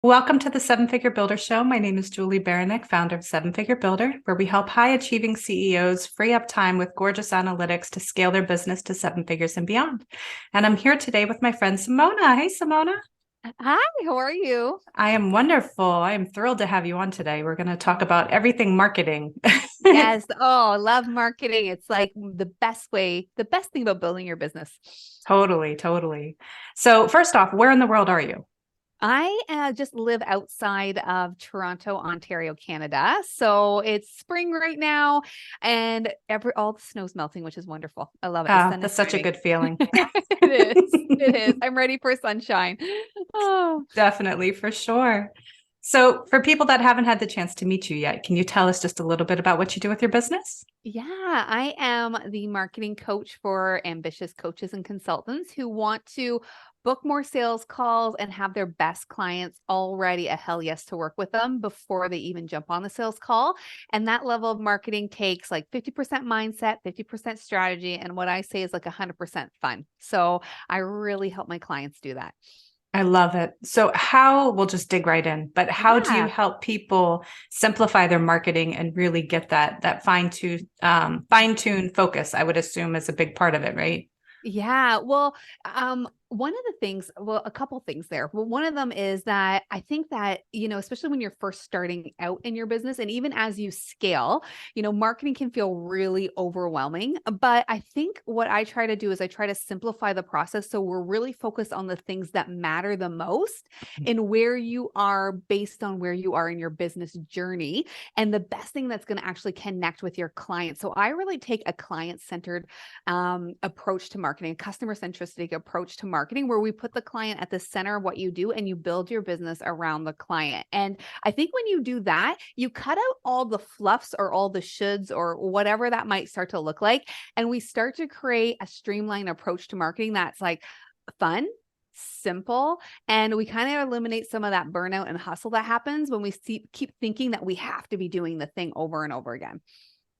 Welcome to the Seven Figure Builder Show. My name is Julie Baranek, founder of Seven Figure Builder, where we help high achieving CEOs free up time with gorgeous analytics to scale their business to seven figures and beyond. And I'm here today with my friend Simona. Hey, Simona. Hi, how are you? I am wonderful. I am thrilled to have you on today. We're going to talk about everything marketing. Yes. Oh, I love marketing. It's like the best thing about building your business. Totally, totally. So, first off, where in the world are you? I just live outside of Toronto, Ontario, Canada. So it's spring right now and all the snow's melting, which is wonderful. I love it. The sun is That's such a shining. good feeling. It is. It is. I'm ready for sunshine. Oh. Definitely, for sure. So, for people that haven't had the chance to meet you yet, can you tell us just a little bit about what you do with your business? Yeah, I am the marketing coach for ambitious coaches and consultants who want to book more sales calls and have their best clients already a hell yes to work with them before they even jump on the sales call. And that level of marketing takes like 50% mindset, 50% strategy, and what I say is like 100% fun. So I really help my clients do that. I love it. So, we'll just dig right in, but how do you Yeah. help people simplify their marketing and really get that fine tune focus? I would assume is a big part of it, right? Yeah. Well, one of the things, well, a couple things there. Well, one of them is that I think that, especially when you're first starting out in your business and even as you scale, marketing can feel really overwhelming. But I think what I try to do is I try to simplify the process. So we're really focused on the things that matter the most and where you are based on where you are in your business journey and the best thing that's going to actually connect with your client. So I really take a client centered approach to marketing, a customer centricity approach to marketing, where we put the client at the center of what you do and you build your business around the client. And I think when you do that, you cut out all the fluffs or all the shoulds or whatever that might start to look like. And we start to create a streamlined approach to marketing that's like fun, simple, and we kind of eliminate some of that burnout and hustle that happens when we keep thinking that we have to be doing the thing over and over again.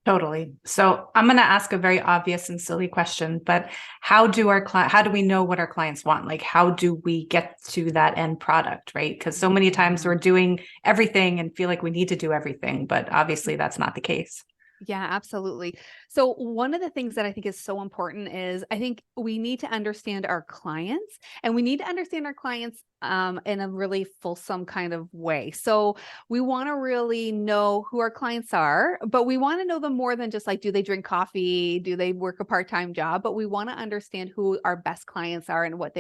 Totally. So, I'm going to ask a very obvious and silly question, but how do how do we know what our clients want? Like, how do we get to that end product, right? Because so many times Yeah. we're doing everything and feel like we need to do everything, but obviously that's not the case. Yeah, absolutely. So, one of the things that I think is so important is I think we need to understand our clients and we need to understand our clients in a really fulsome kind of way. So, we want to really know who our clients are, but we want to know them more than just like, do they drink coffee? Do they work a part-time job? But we want to understand who our best clients are and what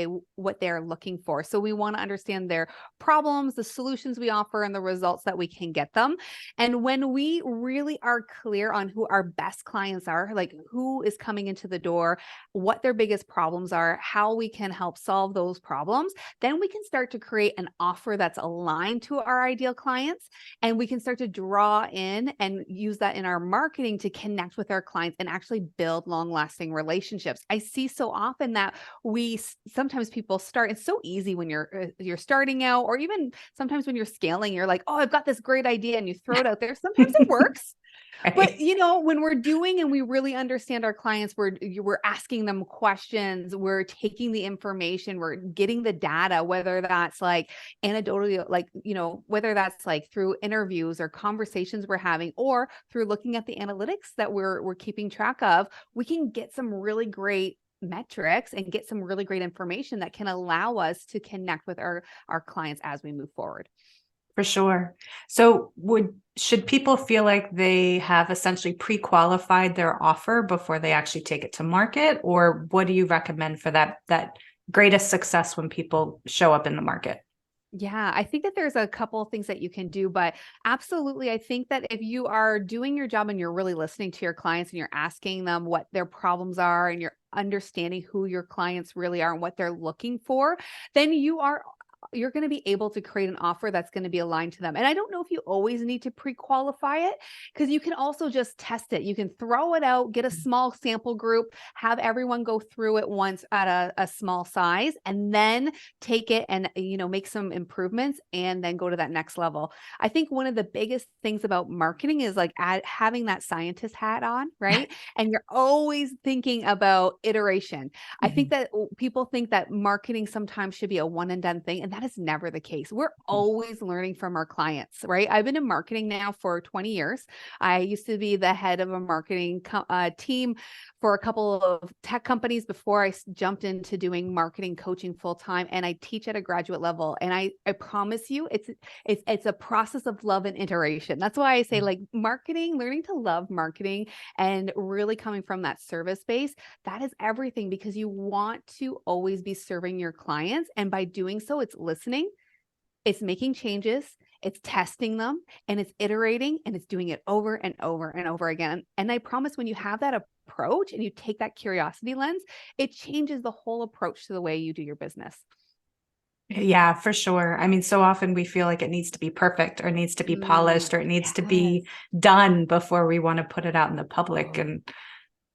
they're looking for. So, we want to understand their problems, the solutions we offer, and the results that we can get them. And when we really are clear on who our best clients are, like who is coming into the door, what their biggest problems are, how we can help solve those problems, then we can start to create an offer that's aligned to our ideal clients. And we can start to draw in and use that in our marketing to connect with our clients and actually build long lasting relationships. I see so often that sometimes people start, it's so easy when you're starting out, or even sometimes when you're scaling, you're like, oh, I've got this great idea, and you throw it out there. Sometimes it works. But Right. when we're doing and we really understand our clients, we're asking them questions, we're taking the information, we're getting the data, whether that's like anecdotally, like, whether that's like through interviews or conversations we're having, or through looking at the analytics that we're keeping track of, we can get some really great metrics and get some really great information that can allow us to connect with our clients as we move forward. For sure. So should people feel like they have essentially pre-qualified their offer before they actually take it to market? Or what do you recommend for that greatest success when people show up in the market? Yeah, I think that there's a couple of things that you can do, but absolutely, I think that if you are doing your job and you're really listening to your clients and you're asking them what their problems are and you're understanding who your clients really are and what they're looking for, then you're going to be able to create an offer that's going to be aligned to them. And I don't know if you always need to pre-qualify it, because you can also just test it. You can throw it out, get a small sample group, have everyone go through it once at a small size, and then take it and, make some improvements and then go to that next level. I think one of the biggest things about marketing is like having that scientist hat on, right? And you're always thinking about iteration. I think Mhm. that people think that marketing sometimes should be a one and done thing, and that is never the case. We're always learning from our clients, right? I've been in marketing now for 20 years. I used to be the head of a marketing team for a couple of tech companies before I jumped into doing marketing coaching full time. And I teach at a graduate level. And I promise you, it's a process of love and iteration. That's why I say like marketing, learning to love marketing and really coming from that service base, that is everything, because you want to always be serving your clients. And by doing so, it's listening, it's making changes, it's testing them, and it's iterating, and it's doing it over and over and over again. And I promise when you have that approach and you take that curiosity lens, it changes the whole approach to the way you do your business. Yeah, for sure. I mean, so often we feel like it needs to be perfect or it needs to be polished or it needs to be done before we want to put it out in the public. And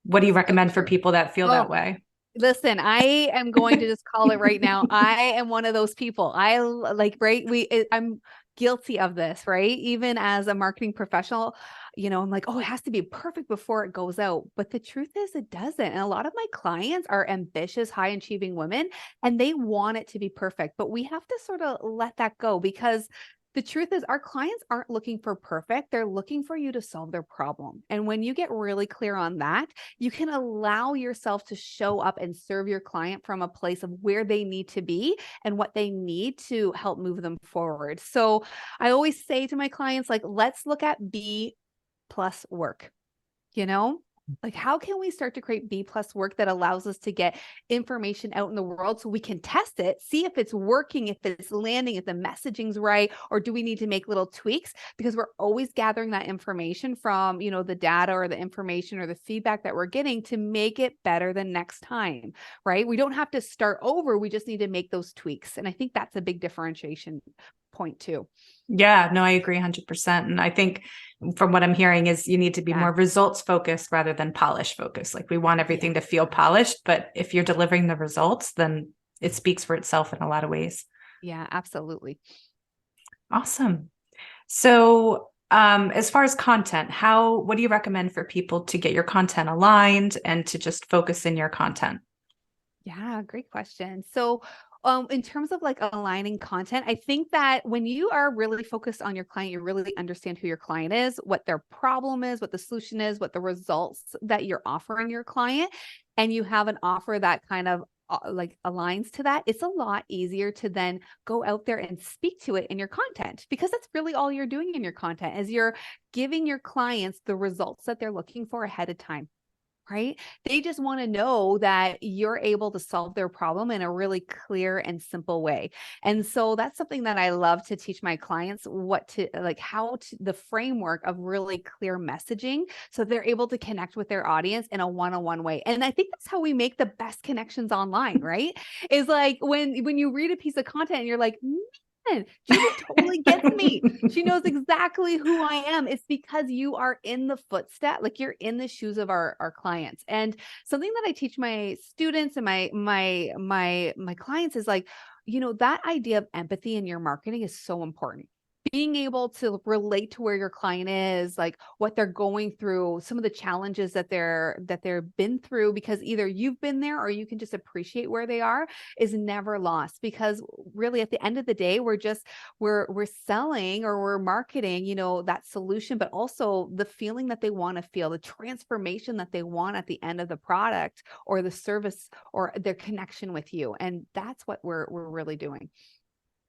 what do you recommend for people that feel that way? Listen, I am going to just call it right now. I am one of those people. I like, right? I'm guilty of this, right? Even as a marketing professional, I'm like, oh, it has to be perfect before it goes out. But the truth is it doesn't. And a lot of my clients are ambitious, high achieving women, and they want it to be perfect. But we have to sort of let that go, because the truth is our clients aren't looking for perfect. They're looking for you to solve their problem. And when you get really clear on that, you can allow yourself to show up and serve your client from a place of where they need to be and what they need to help move them forward. So I always say to my clients, like, let's look at B plus work, like how can we start to create B plus work that allows us to get information out in the world so we can test it, see if it's working, if it's landing, if the messaging's right, or do we need to make little tweaks? Because we're always gathering that information from, the data or the information or the feedback that we're getting to make it better the next time, right? We don't have to start over. We just need to make those tweaks. And I think that's a big differentiation point too. Yeah, no, I agree 100%. And I think from what I'm hearing is you need to be more results focused rather than polish focused. Like we want everything to feel polished, but if you're delivering the results, then it speaks for itself in a lot of ways. Yeah, absolutely. Awesome. So, as far as content, what do you recommend for people to get your content aligned and to just focus in your content? Yeah, great question. So, in terms of like aligning content, I think that when you are really focused on your client, you really understand who your client is, what their problem is, what the solution is, what the results that you're offering your client, and you have an offer that kind of like aligns to that, it's a lot easier to then go out there and speak to it in your content, because that's really all you're doing in your content is you're giving your clients the results that they're looking for ahead of time. Right? They just want to know that you're able to solve their problem in a really clear and simple way. And so that's something that I love to teach my clients, the framework of really clear messaging so they're able to connect with their audience in a one-on-one way. And I think that's how we make the best connections online, right? Is like when you read a piece of content and you're like, Julie totally gets me. She knows exactly who I am. It's because you are in the footstep, like you're in the shoes of our clients. And something that I teach my students and my clients is like, that idea of empathy in your marketing is so important. Being able to relate to where your client is, like what they're going through, some of the challenges that they've been through, because either you've been there or you can just appreciate where they are, is never lost. Because really at the end of the day, we're selling or we're marketing, that solution, but also the feeling that they want to feel, the transformation that they want at the end of the product or the service or their connection with you. And that's what we're really doing.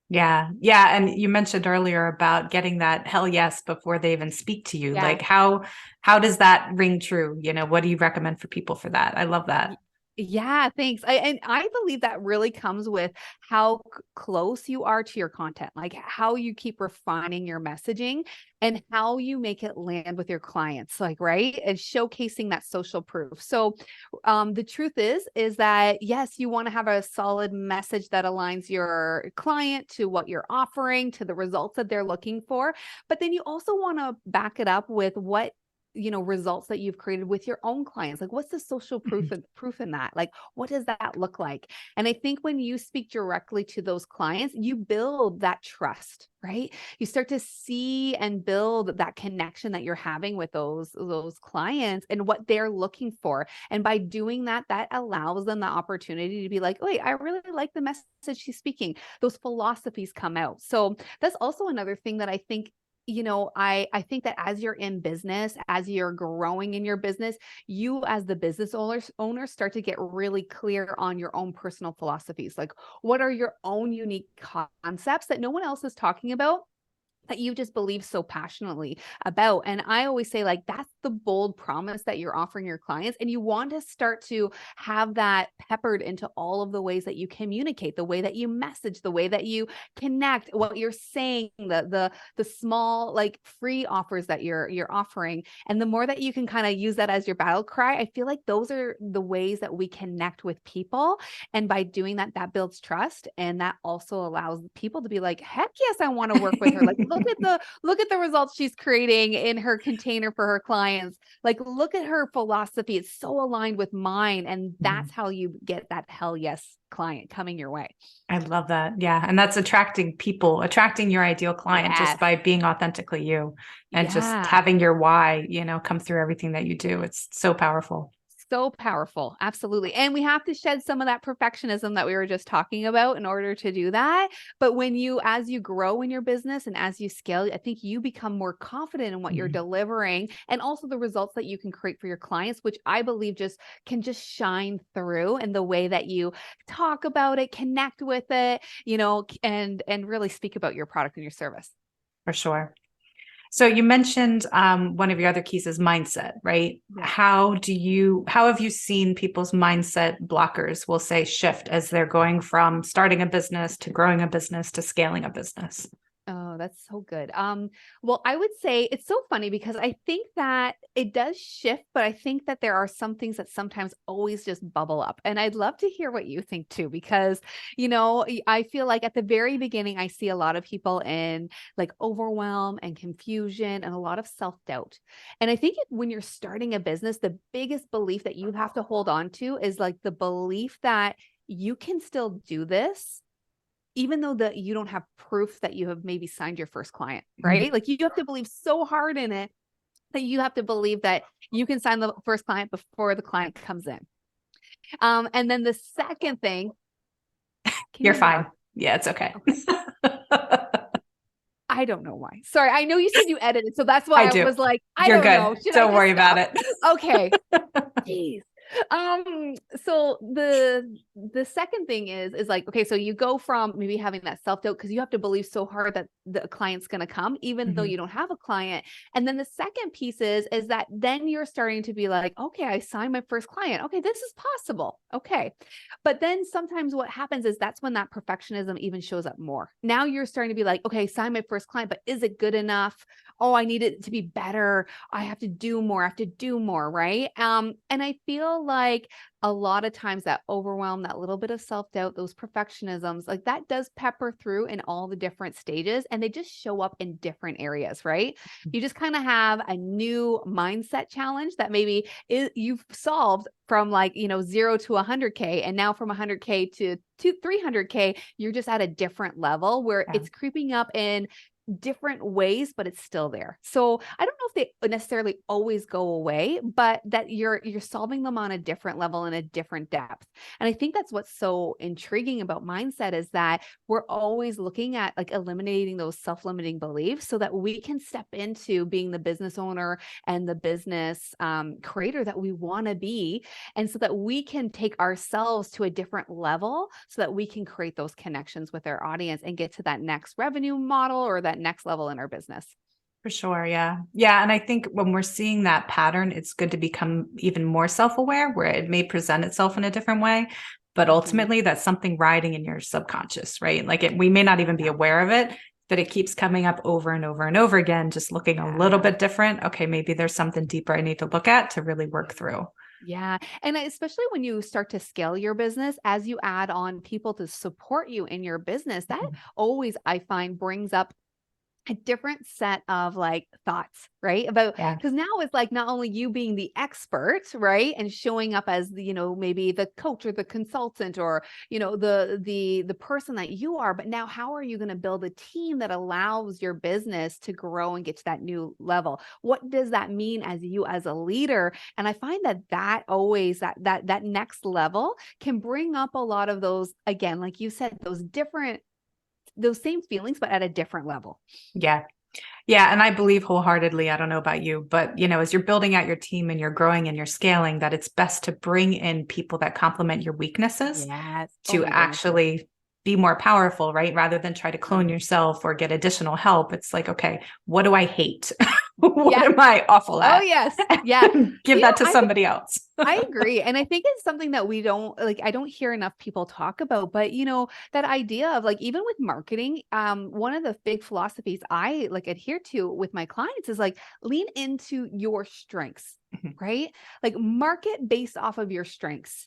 Yeah. Yeah. And you mentioned earlier about getting that hell yes before they even speak to you. Yeah. Like how does that ring true? What do you recommend for people for that? I love that. Yeah, thanks. I believe that really comes with how close you are to your content, like how you keep refining your messaging and how you make it land with your clients, like, right? And showcasing that social proof. So, the truth is that yes, you want to have a solid message that aligns your client to what you're offering, to the results that they're looking for, but then you also want to back it up with what results that you've created with your own clients. Like, what's the social proof in that? Like, what does that look like? And I think when you speak directly to those clients, you build that trust, right? You start to see and build that connection that you're having with those clients and what they're looking for. And by doing that, that allows them the opportunity to be like, wait, I really like the message she's speaking. Those philosophies come out. So that's also another thing that I think, I think that as you're in business, as you're growing in your business, you as the business owner start to get really clear on your own personal philosophies. Like, what are your own unique concepts that no one else is talking about, that you just believe so passionately about? And I always say, like, that's the bold promise that you're offering your clients. And you want to start to have that peppered into all of the ways that you communicate, the way that you message, the way that you connect, what you're saying, the small, like, free offers that you're offering. And the more that you can kind of use that as your battle cry, I feel like those are the ways that we connect with people. And by doing that, that builds trust. And that also allows people to be like, heck yes, I want to work with her. Like, look at the results she's creating in her container for her clients. Like, look at her philosophy. It's so aligned with mine. And that's how you get that hell yes client coming your way. I love that. Yeah. And that's attracting people, attracting your ideal client just Yes. by being authentically you and just Yeah. having your why, come through everything that you do. It's so powerful. So powerful. Absolutely. And we have to shed some of that perfectionism that we were just talking about in order to do that. But as you grow in your business and as you scale, I think you become more confident in what you're delivering and also the results that you can create for your clients, which I believe can just shine through in the way that you talk about it, connect with it, and really speak about your product and your service. For sure. So you mentioned one of your other keys is mindset, right? Yeah. How have you seen people's mindset blockers, we'll say, shift as they're going from starting a business to growing a business to scaling a business? Oh, that's so good. Well, I would say it's so funny because I think that it does shift, but I think that there are some things that sometimes always just bubble up. And I'd love to hear what you think too, because, I feel like at the very beginning, I see a lot of people in like overwhelm and confusion and a lot of self-doubt. And I think when you're starting a business, the biggest belief that you have to hold on to is like the belief that you can still do this even though that you don't have proof that you have maybe signed your first client, right? Like, you have to believe so hard in it that you have to believe that you can sign the first client before the client comes in. And then the second thing, You're fine. Yeah, it's okay. I don't know why. Sorry. I know you said you edited, so that's why I I do. was like, I You're don't good. know. Should I Don't just worry stop? about it. Okay. Jeez. So the second thing is like, okay, so you go from maybe having that self-doubt because you have to believe so hard that the client's going to come, even though you don't have a client. And then the second piece is that then you're starting to be like, okay, I signed my first client. Okay, this is possible. Okay. But then sometimes what happens is that's when that perfectionism even shows up more. Now you're starting to be like, okay, sign my first client, but is it good enough? Oh, I need it to be better. I have to do more. I have to do more. Right. And I feel like a lot of times that overwhelm, that little bit of self-doubt, those perfectionisms, like that does pepper through in all the different stages and they just show up in different areas, right? You just kind of have a new mindset challenge that maybe you've solved from like, 0 to 100K. And now from 100K to 300K, you're just at a different level where it's creeping up in different ways, but it's still there. So I don't know if they necessarily always go away, but that you're solving them on a different level and a different depth. And I think that's what's so intriguing about mindset is that we're always looking at like eliminating those self-limiting beliefs so that we can step into being the business owner and the business creator that we want to be. And so that we can take ourselves to a different level so that we can create those connections with our audience and get to that next revenue model or that next level in our business. For sure. Yeah. Yeah. And I think when we're seeing that pattern, it's good to become even more self-aware where it may present itself in a different way. But ultimately, that's something riding in your subconscious, right? Like we may not even be aware of it, but it keeps coming up over and over and over again, just looking a little bit different. Okay, maybe there's something deeper I need to look at to really work through. Yeah. And especially when you start to scale your business, as you add on people to support you in your business, that always, I find, brings up a different set of like thoughts, right? About, Yeah. because now it's like not only you being the expert, right? And showing up as the, maybe the coach or the consultant or, the person that you are, but now how are you going to build a team that allows your business to grow and get to that new level? What does that mean as you as a leader? And I find that always that next level can bring up a lot of those, again, like you said, those same feelings, but at a different level. Yeah. Yeah. And I believe wholeheartedly, I don't know about you, but as you're building out your team and you're growing and you're scaling, that it's best to bring in people that complement your weaknesses Yes. Oh to my goodness. Yes. actually be more powerful, right? Rather than try to clone Mm. yourself or get additional help. It's like, okay, what do I hate? What Yeah. am I awful Oh, at? yes. Yeah. Give that to somebody else. I agree. And I think it's something that we don't like, I don't hear enough people talk about, but that idea of like, even with marketing, one of the big philosophies I like adhere to with my clients is like, lean into your strengths, Mhm. right? Like market based off of your strengths.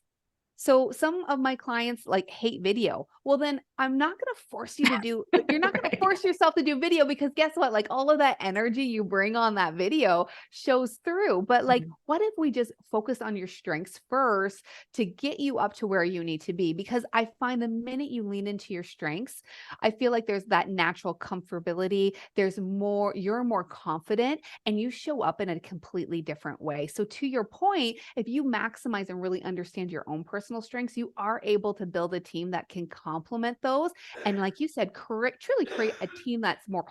So some of my clients like hate video. Well, then I'm not going to force you to do, you're not going to Right. force yourself to do video because guess what? Like all of that energy you bring on that video shows through. But like, Mhm. what if we just focus on your strengths first to get you up to where you need to be? Because I find the minute you lean into your strengths, I feel like there's that natural comfortability. You're more confident and you show up in a completely different way. So to your point, if you maximize and really understand your own personal strengths, you are able to build a team that can complement those. And like you said, truly create a team that's more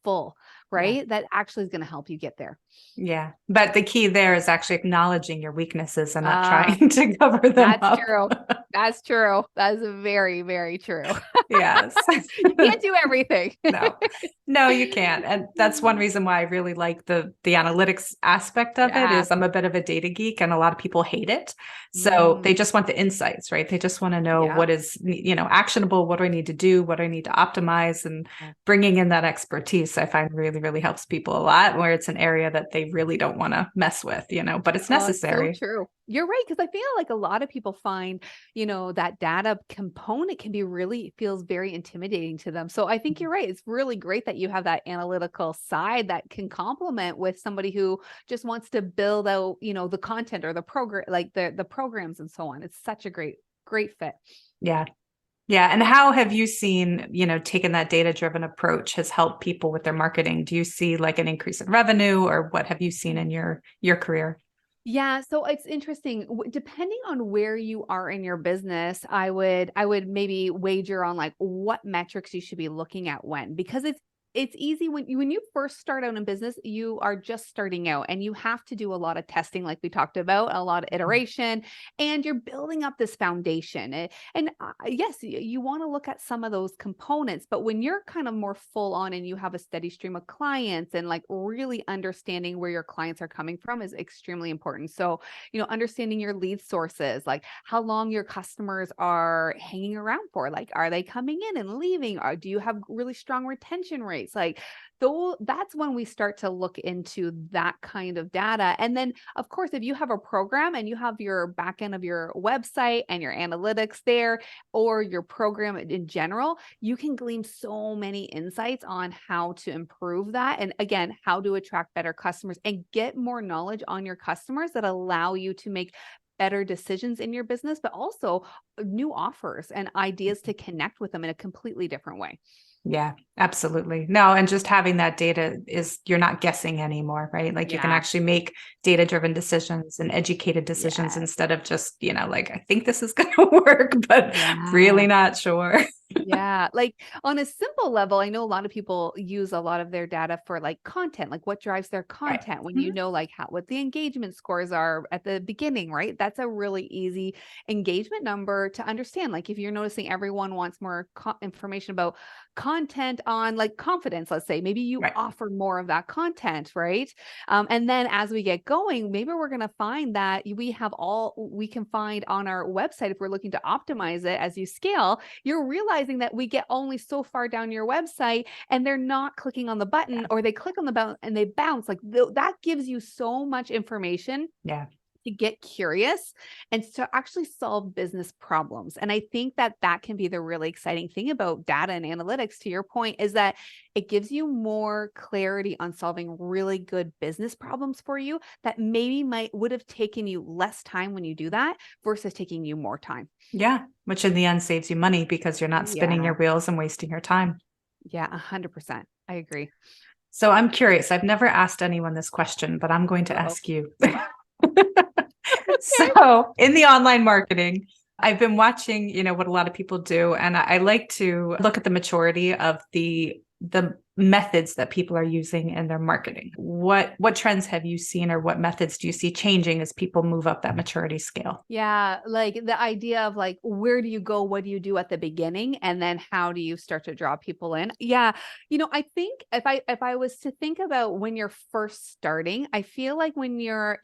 full, Yeah. right? That actually is going to help you get there. Yeah. But the key there is actually acknowledging your weaknesses and not Ah, trying to cover them that's up. true. That's true. That is very, very true. Yes. You can't do everything. No, no, you can't. And that's one reason why I really like the analytics aspect of it Yes. is I'm a bit of a data geek and a lot of people hate it. So Mm, they just want the insights, right? They just want to know yeah. what is, actionable, what do I need to do, what do I need to optimize, and bringing in that expertise I find really, really helps people a lot where it's an area that they really don't want to mess with, but it's Oh, it's so necessary. true. You're right. Cause I feel like a lot of people find, that data component can be really feels very intimidating to them. So I think you're right. It's really great that you have that analytical side that can complement with somebody who just wants to build out, the content or the program, like the programs and so on. It's such a great fit. Yeah. Yeah. And how have you seen, taking that data driven approach has helped people with their marketing? Do you see like an increase in revenue or what have you seen in your career? Yeah, so it's interesting. Depending on where you are in your business, I would maybe wager on like what metrics you should be looking at when, because it's easy when you first start out in business, you are just starting out and you have to do a lot of testing like we talked about, a lot of iteration, and you're building up this foundation. And yes, you want to look at some of those components, but when you're kind of more full on and you have a steady stream of clients and like really understanding where your clients are coming from is extremely important. So, understanding your lead sources, like how long your customers are hanging around for, like, are they coming in and leaving? Or do you have really strong retention rates? Like, though, that's when we start to look into that kind of data. And then, of course, if you have a program and you have your back end of your website and your analytics there, or your program in general, you can glean so many insights on how to improve that. And again, how to attract better customers and get more knowledge on your customers that allow you to make better decisions in your business, but also new offers and ideas to connect with them in a completely different way. Yeah, absolutely. No, and just having that data is you're not guessing anymore, right? Like you can Yeah. actually make data-driven decisions and educated decisions Yeah. instead of just, like I think this is going to work, but Yeah. really not sure. Yeah, like on a simple level, I know a lot of people use a lot of their data for like content, like what drives their Right. content when Mhm. like what the engagement scores are at the beginning, right? That's a really easy engagement number to understand. Like if you're noticing everyone wants more information about content on like confidence, let's say, maybe you Right. offer more of that content, right? And then as we get going, maybe we're going to find that we can find on our website if we're looking to optimize it as you scale, you're realizing that we get only so far down your website and they're not clicking on the button, Yeah. or they click on the button and they bounce. Like that gives you so much information Yeah. to get curious and to actually solve business problems. And I think that that can be the really exciting thing about data and analytics, to your point, is that it gives you more clarity on solving really good business problems for you that maybe might would have taken you less time when you do that versus taking you more time. Yeah, which in the end saves you money because you're not spinning Yeah. your wheels and wasting your time. Yeah, 100%. I agree. So I'm curious. I've never asked anyone this question, but I'm going to Uh-oh. ask you. Okay. So in the online marketing, I've been watching, what a lot of people do, and I like to look at the maturity of the methods that people are using in their marketing. What trends have you seen, or what methods do you see changing as people move up that maturity scale? Yeah, like the idea of like, where do you go? What do you do at the beginning? And then how do you start to draw people in? Yeah. I think if I was to think about when you're first starting, I feel like when you're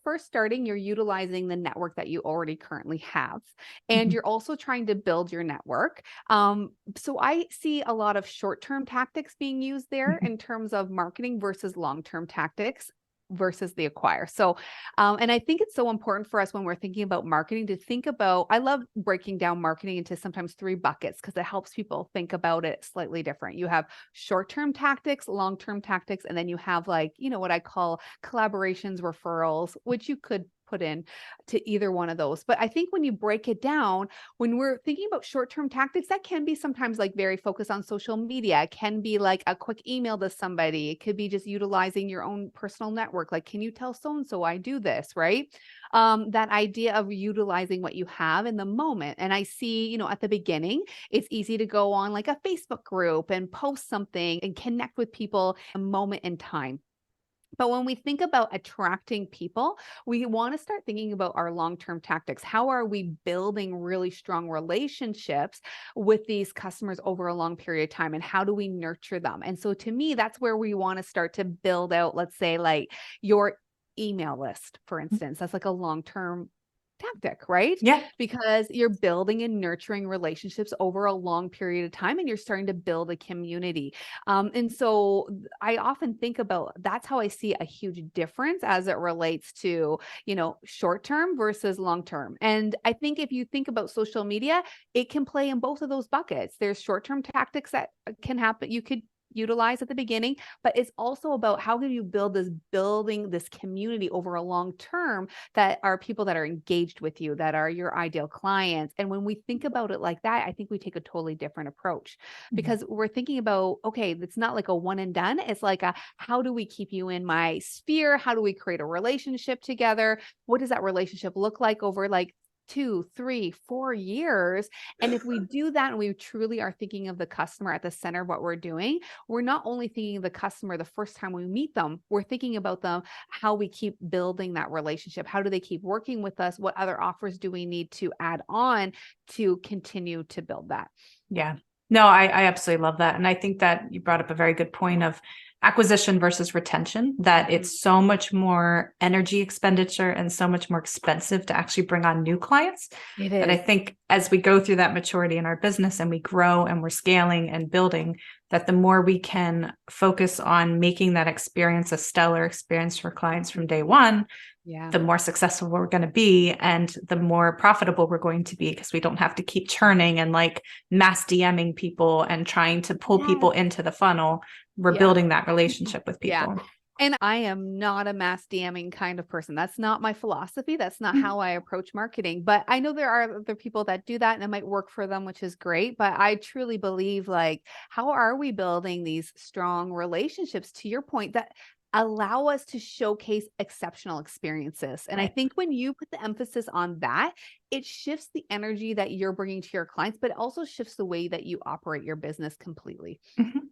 first starting, you're utilizing the network that you already currently have. And Mhm. you're also trying to build your network. So I see a lot of short-term tactics being used there Mhm. in terms of marketing versus long-term tactics versus the acquire. So and I think it's so important for us when we're thinking about marketing to think about, I love breaking down marketing into sometimes three buckets because it helps people think about it slightly different. You have short-term tactics, long-term tactics, and then you have like, what I call collaborations, referrals, which you could put in to either one of those. But I think when you break it down, when we're thinking about short-term tactics, that can be sometimes like very focused on social media. It can be like a quick email to somebody. It could be just utilizing your own personal network. Like, can you tell so-and-so I do this, right? That idea of utilizing what you have in the moment. And I see, at the beginning, it's easy to go on like a Facebook group and post something and connect with people a moment in time. But when we think about attracting people, we want to start thinking about our long-term tactics. How are we building really strong relationships with these customers over a long period of time? And how do we nurture them? And so to me, that's where we want to start to build out, let's say, like your email list, for instance. That's like a long-term tactic, right? Yeah. Because you're building and nurturing relationships over a long period of time and you're starting to build a community. And so I often think about that's how I see a huge difference as it relates to, short term versus long term. And I think if you think about social media, it can play in both of those buckets. There's short term tactics that can happen. You could utilize at the beginning, but it's also about how do you building this community over a long term that are people that are engaged with you, that are your ideal clients. And when we think about it like that, I think we take a totally different approach Mhm. because we're thinking about, okay, it's not like a one and done. It's like how do we keep you in my sphere? How do we create a relationship together? What does that relationship look like over like 2, 3, 4 years? And if we do that and we truly are thinking of the customer at the center of what we're doing, we're not only thinking of the customer the first time we meet them, we're thinking about them, how we keep building that relationship. How do they keep working with us? What other offers do we need to add on to continue to build that? Yeah. No, I absolutely love that. And I think that you brought up a very good point of acquisition versus retention, that Mhm. it's so much more energy expenditure and so much more expensive to actually bring on new clients. It That I is. think as we go through that maturity in our business and we grow and we're scaling and building, that the more we can focus on making that experience a stellar experience for clients from day one, Yeah. the more successful we're going to be and the more profitable we're going to be, because we don't have to keep churning and like mass DMing people and trying to pull people Yes. into the funnel. We're Yeah. building that relationship with Yeah. people. And I am not a mass DMing kind of person. That's not my philosophy. That's not how I approach marketing. But I know there are other people that do that and it might work for them, which is great. But I truly believe like, how are we building these strong relationships to your point that allow us to showcase exceptional experiences? And I Right. think when you put the emphasis on that, it shifts the energy that you're bringing to your clients, but it also shifts the way that you operate your business completely. Mhm.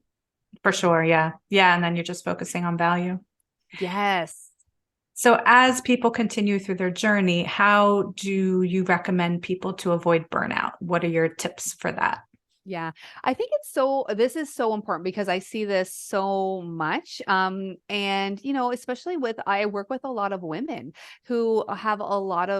For sure. Yeah. Yeah. And then you're just focusing on value. Yes. So as people continue through their journey, how do you recommend people to avoid burnout? What are your tips for that? Yeah. I think this is so important because I see this so much. And especially I work with a lot of women who have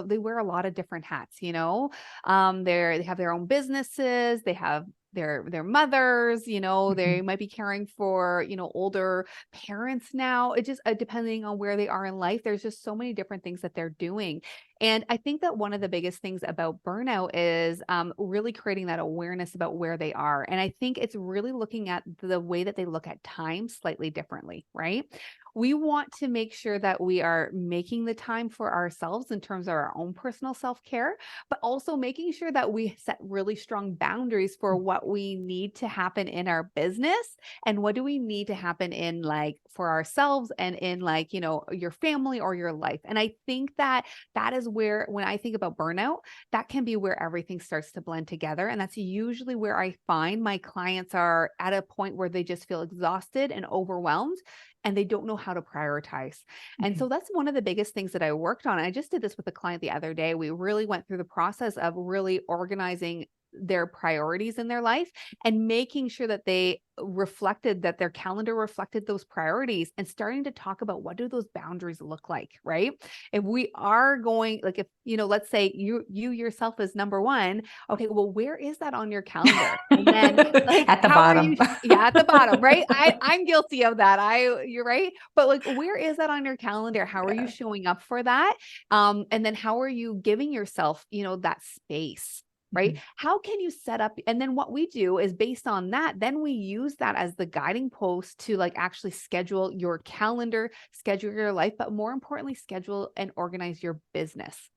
they wear a lot of different hats, they have their own businesses, they have their mothers, they Mhm. might be caring for, older parents now. It just depending on where they are in life, there's just so many different things that they're doing. And I think that one of the biggest things about burnout is really creating that awareness about where they are. And I think it's really looking at the way that they look at time slightly differently, right? We want to make sure that we are making the time for ourselves in terms of our own personal self-care, but also making sure that we set really strong boundaries for what we need to happen in our business and what do we need to happen in like for ourselves and in like, your family or your life. And I think that that is where, when I think about burnout, that can be where everything starts to blend together. And that's usually where I find my clients are at a point where they just feel exhausted and overwhelmed and they don't know how to prioritize. And Mhm. so that's one of the biggest things that I worked on. I just did this with a client the other day. We really went through the process of really organizing their priorities in their life and making sure that they reflected that their calendar reflected those priorities and starting to talk about what do those boundaries look like, right? If we are going like if let's say you yourself is number one, okay, well where is that on your calendar? And then like At the how are bottom. you yeah, at the bottom, right? I'm guilty of that. You're right. But like where is that on your calendar? How are you Yeah. showing up for that? And then how are you giving yourself, that space? Right? Mhm. How can you set up? And then what we do is based on that, then we use that as the guiding post to like actually schedule your calendar, schedule your life, but more importantly, schedule and organize your business,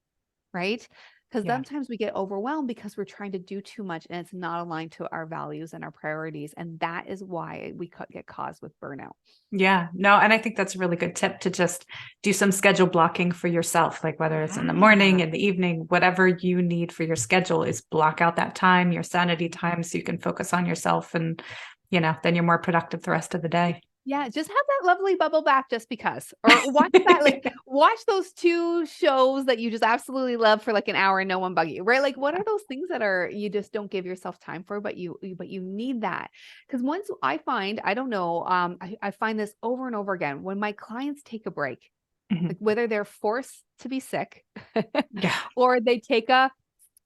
right? Because Yeah. sometimes we get overwhelmed because we're trying to do too much and it's not aligned to our values and our priorities. And that is why we get caused with burnout. Yeah, no, and I think that's a really good tip to just do some schedule blocking for yourself, like whether it's in the morning, Yeah. in the evening, whatever you need for your schedule is block out that time, your sanity time, so you can focus on yourself and, then you're more productive the rest of the day. Yeah, just have that lovely bubble bath just because. Or watch that, like watch those 2 shows that you just absolutely love for like an hour and no one bug you, right? Like what are those things that are you just don't give yourself time for, but you need that. Because once I find, I don't know, I find this over and over again when my clients take a break, Mhm. like whether they're forced to be sick Yeah. or they take a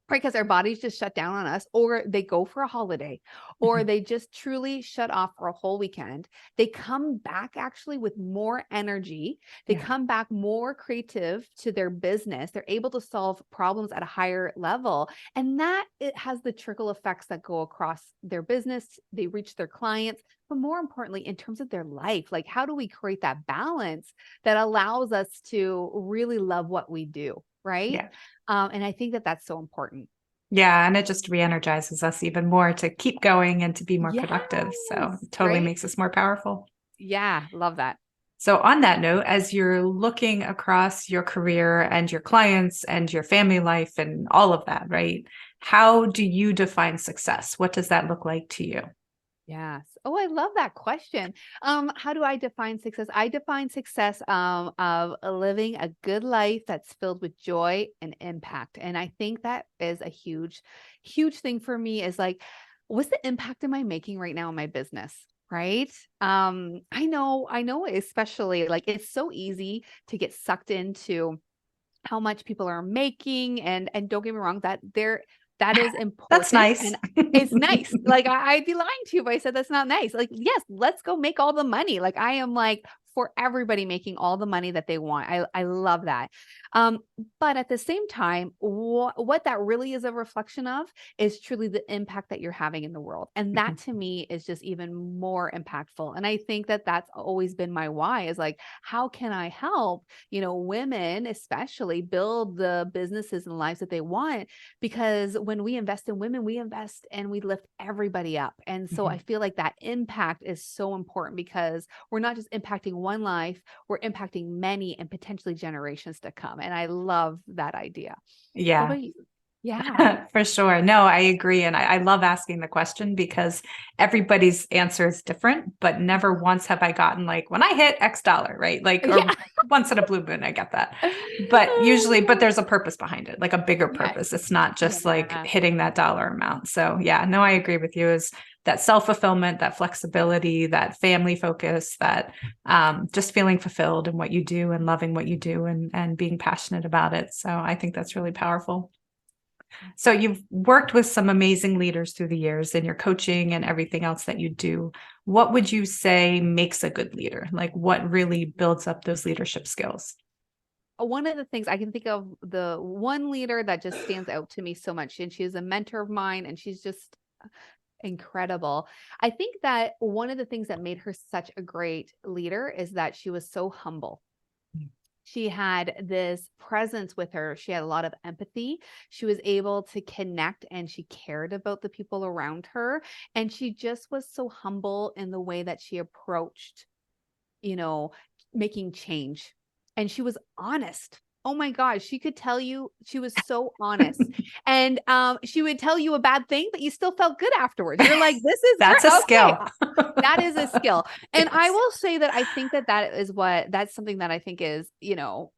right, because our bodies just shut down on us, or they go for a holiday, or Mhm. they just truly shut off for a whole weekend. They come back actually with more energy. They Yeah. come back more creative to their business. They're able to solve problems at a higher level. And that it has the trickle effects that go across their business. They reach their clients, but more importantly, in terms of their life, like how do we create that balance that allows us to really love what we do? Right. Yeah. And I think that that's so important. Yeah, and it just re-energizes us even more to keep going and to be more Yes, productive. So it totally right? makes us more powerful. Yeah, love that. So, on that note, as you're looking across your career and your clients and your family life and all of that, right? How do you define success? What does that look like to you? Yes. Oh, I love that question. How do I define success? I define success of living a good life that's filled with joy and impact. And I think that is a huge, huge thing for me is like, what's the impact am I making right now in my business? Right. I know, especially like it's so easy to get sucked into how much people are making and don't get me wrong that is That's important nice. and it's nice. Like I'd be lying to you if I said that's not nice. Like, yes, let's go make all the money. Like I am like for everybody making all the money that they want. I love that. Um, but at the same time, what that really is a reflection of is truly the impact that you're having in the world. And that to me is just even more impactful. And I think that that's always been my why is like, how can I help, women especially build the businesses and lives that they want? Because when we invest in women, we invest and we lift everybody up. And so I Mhm. feel like that impact is so important because we're not just impacting one life, we're impacting many and potentially generations to come. And I love that idea. What Yeah. about you? Yeah. For sure. No, I agree. And I love asking the question because everybody's answer is different, but never once have I gotten like, when I hit X dollar, right? Like, Yeah. or once in a blue moon, I get that. But usually, but there's a purpose behind it, like a bigger Yes. purpose. It's not just like Yeah. hitting that dollar amount. So, yeah, no, I agree with you. Is that self-fulfillment, that flexibility, that family focus, that just feeling fulfilled in what you do and loving what you do and being passionate about it. So I think that's really powerful. So you've worked with some amazing leaders through the years in your coaching and everything else that you do. What would you say makes a good leader? Like what really builds up those leadership skills? One of the things I can think of, the one leader that just stands out to me so much, and she is a mentor of mine, and she's just incredible. I think that one of the things that made her such a great leader is that she was so humble. She had this presence with her. She had a lot of empathy. She was able to connect and she cared about the people around her. And she just was so humble in the way that she approached, you know, making change. And she was honest. Oh my gosh, she could tell you, she was so honest. And she would tell you a bad thing, but you still felt good afterwards. You're like, this is great. That's a Okay, skill. that is a skill. And I Yes. will say that I think that that's something that I think is,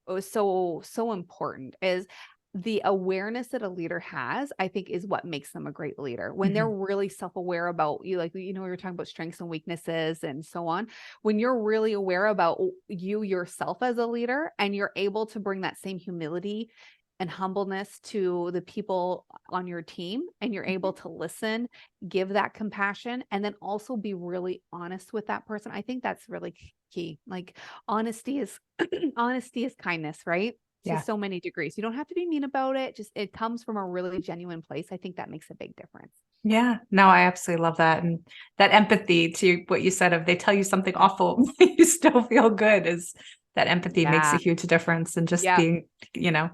was so important is the awareness that a leader has, I think is what makes them a great leader. When they're Mhm. really self-aware about you, like, we were talking about strengths and weaknesses and so on. When you're really aware about you yourself as a leader and you're able to bring that same humility and humbleness to the people on your team, and you're able to listen, give that compassion, and then also be really honest with that person. I think that's really key. Like honesty is honesty is kindness, right? To Yeah. so many degrees. You don't have to be mean about it. Just it comes from a really genuine place. I think that makes a big difference. Yeah. No, I absolutely love that. And that empathy to what you said of they tell you something awful, you still feel good is that empathy makes a Yeah. huge difference and just Yeah. being,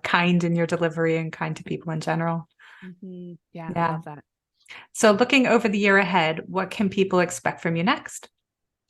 kind in your delivery and kind to people in general. Yeah. I Yeah. love that. So looking over the year ahead, what can people expect from you next?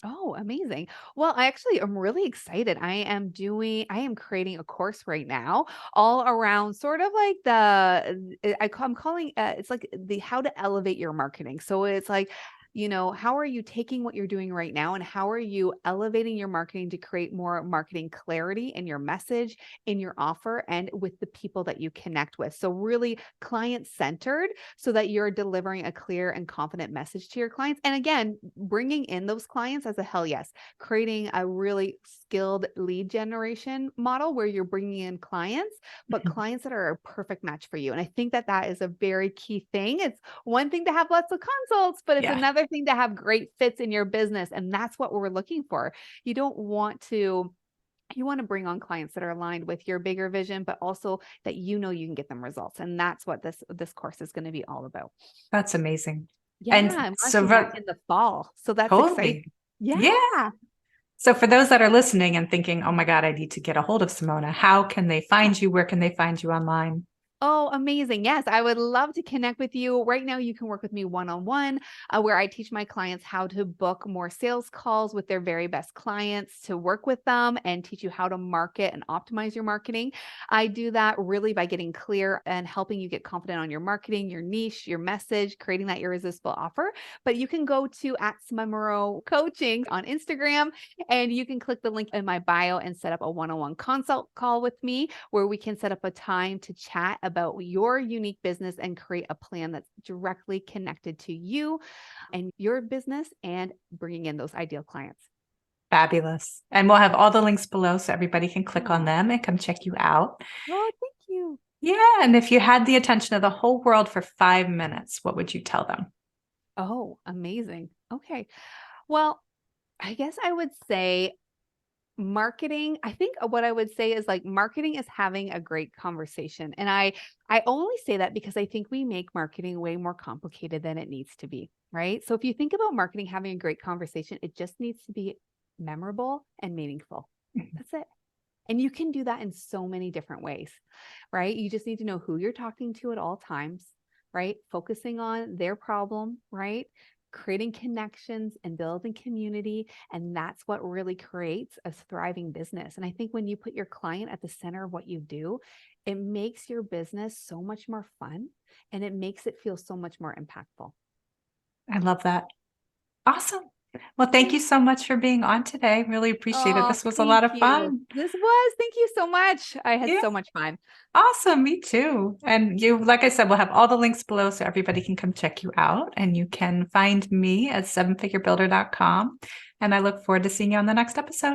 Oh, amazing. Well, I actually am really excited. I am creating a course right now all around sort of like I'm calling, it's like the how to elevate your marketing. So it's like, how are you taking what you're doing right now and how are you elevating your marketing to create more marketing clarity in your message, in your offer, and with the people that you connect with. So really client centered so that you're delivering a clear and confident message to your clients. And again, bringing in those clients as a hell yes, creating a really skilled lead generation model where you're bringing in clients, but Mhm. clients that are a perfect match for you. And I think that that is a very key thing. It's one thing to have lots of consults, but it's Yeah, another thing to have great fits in your business. And that's what we're looking for. You don't want to you want to bring on clients that are aligned with your bigger vision, but also that you can get them results. And that's what this course is going to be all about. that's amazing. Yeah, And I'm so launching that in the fall. So that's exciting. totally. Yeah. Yeah. So for those that are listening and thinking, oh my God, I need to get a hold of Simona, how can they find you? Where can they find you online? Oh, amazing. Yes, I would love to connect with you. Right now, you can work with me one-on-one, where I teach my clients how to book more sales calls with their very best clients to work with them and teach you how to market and optimize your marketing. I do that really by getting clear and helping you get confident on your marketing, your niche, your message, creating that irresistible offer. But you can go to at Simone Moreau Coaching on Instagram, and you can click the link in my bio and set up a one-on-one consult call with me where we can set up a time to chat about your unique business and create a plan that's directly connected to you and your business and bringing in those ideal clients. Fabulous. And we'll have all the links below so everybody can click on Oh, them and come check you out. oh, thank you. Yeah. And if you had the attention of the whole world for 5 minutes, what would you tell them? Oh, amazing. Okay. Well, I guess I would say marketing. I think what I would say is like marketing is having a great conversation. And I only say that because I think we make marketing way more complicated than it needs to be, right? So if you think about marketing having a great conversation, it just needs to be memorable and meaningful. That's it. And you can do that in so many different ways, right? You just need to know who you're talking to at all times, right? Focusing on their problem, right? Creating connections and building community. And that's what really creates a thriving business. And I think when you put your client at the center of what you do, it makes your business so much more fun and it makes it feel so much more impactful. I love that. Awesome. Well, thank you so much for being on today. Really appreciate it. Oh, This was a lot thank of you. fun. Thank you so much. I had Yeah. so much fun. Awesome. Me too. And like I said, we'll have all the links below so everybody can come check you out. And you can find me at sevenfigurebuilder.com. And I look forward to seeing you on the next episode.